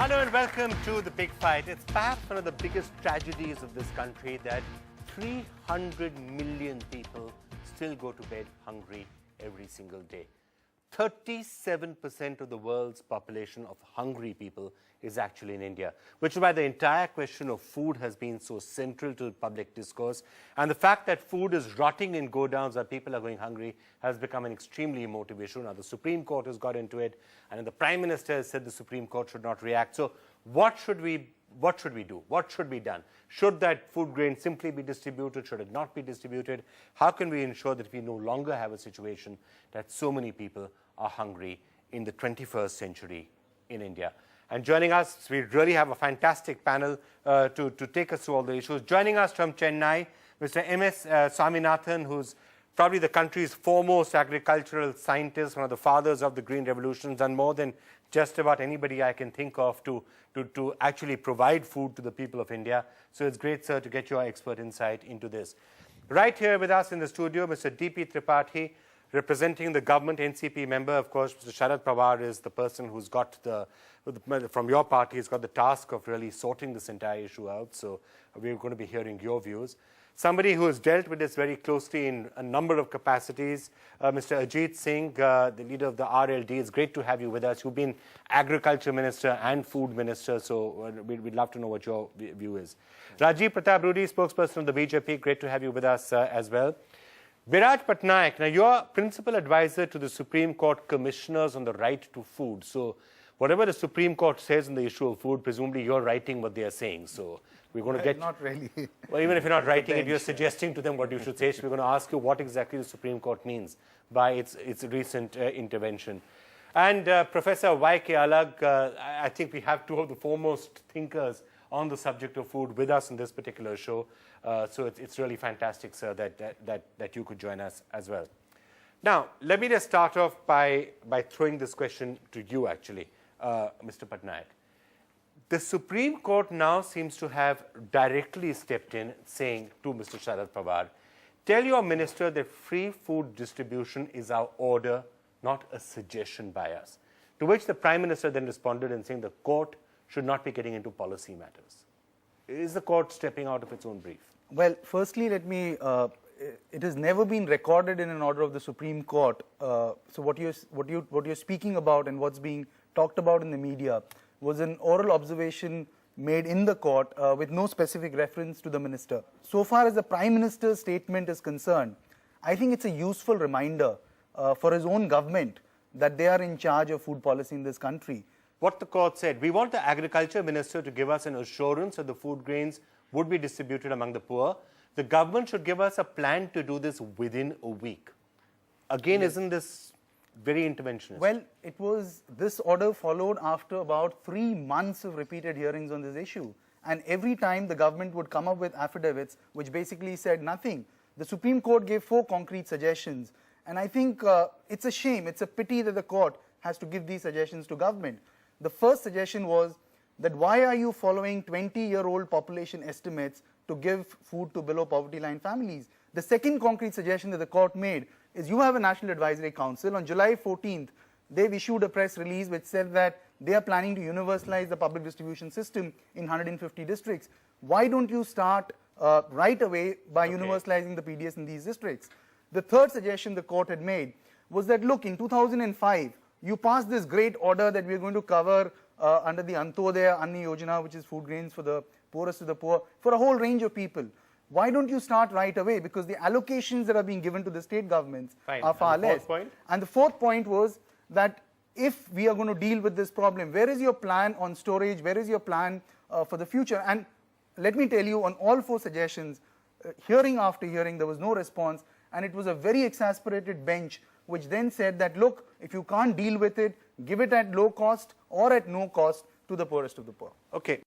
Hello and welcome to The Big Fight. It's perhaps one of the biggest tragedies of this country that 300 million people still go to bed hungry every single day. 37% of the world's population of hungry people is actually in India, which is why the entire question of food has been so central to public discourse. And the fact that food is rotting in godowns where people are going hungry has become an extremely emotive issue. Now, the Supreme Court has got into it, and the Prime Minister has said the Supreme Court should not react. So what should we do? What should be done? Should that food grain simply be distributed? Should it not be distributed? How can we ensure that we no longer have a situation that so many people are hungry in the 21st century in India? And joining us, we really have a fantastic panel to take us through all the issues. Joining us from Chennai, Mr. M.S. Swaminathan, who's probably the country's foremost agricultural scientist, one of the fathers of the Green Revolution, done more than just about anybody I can think of to actually provide food to the people of India. So it's great, sir, to get your expert insight into this. Right here with us in the studio, Mr. D.P. Tripathi, representing the government NCP member. Of course, Mr. Sharad Pawar is the person who's got from your party, has got the task of really sorting this entire issue out. So we're going to be hearing your views. Somebody who has dealt with this very closely in a number of capacities, Mr. Ajit Singh, the leader of the RLD. It's great to have you with us. You've been Agriculture Minister and Food Minister, so we'd love to know what your view is. Rajiv Pratap Rudy, spokesperson of the BJP. Great to have you with us as well. Biraj Patnaik, now you're principal advisor to the Supreme Court commissioners on the right to food. So whatever the Supreme Court says on the issue of food, presumably you're writing what they are saying. So we're going to get... Not really. Well, even if you're not writing it, you're suggesting to them what you should say. So we're going to ask you what exactly the Supreme Court means by its recent intervention. And Professor Y.K. Alag, I think we have two of the foremost thinkers on the subject of food with us in this particular show. So it's really fantastic, sir, that you could join us as well. Now, let me just start off by throwing this question to you, actually, Mr. Patnaik. The Supreme Court now seems to have directly stepped in, saying to Mr. Sharad Pawar, tell your minister that free food distribution is our order, not a suggestion by us. To which the Prime Minister then responded in saying the court should not be getting into policy matters. Is the court stepping out of its own brief? Well, firstly, let me. It has never been recorded in an order of the Supreme Court. So what you're speaking about and what's being talked about in the media was an oral observation made in the court with no specific reference to the minister. So far as the Prime Minister's statement is concerned, I think it's a useful reminder for his own government that they are in charge of food policy in this country. What the court said, we want the agriculture minister to give us an assurance that the food grains would be distributed among the poor. The government should give us a plan to do this within a week. Again, yes. Isn't this very interventionist? Well, this order followed after about 3 months of repeated hearings on this issue. And every time the government would come up with affidavits which basically said nothing. The Supreme Court gave 4 concrete suggestions. And I think it's a shame, it's a pity that the court has to give these suggestions to government. The first suggestion was that why are you following 20-year-old population estimates to give food to below poverty line families? The second concrete suggestion that the court made is you have a National Advisory Council. On July 14th, they've issued a press release which said that they are planning to universalize the public distribution system in 150 districts. Why don't you start right away by universalizing the PDS in these districts? The third suggestion the court had made was that, look, in 2005, you passed this great order that we're going to cover under the Antodaya Anna Yojana, which is food grains for the poorest of the poor, for a whole range of people. Why don't you start right away? Because the allocations that are being given to the state governments are far less. And the fourth point was that if we are going to deal with this problem, where is your plan on storage? Where is your plan for the future? And let me tell you, on all 4 suggestions, hearing after hearing, there was no response. And it was a very exasperated bench which then said that, look, if you can't deal with it, give it at low cost or at no cost to the poorest of the poor. Okay,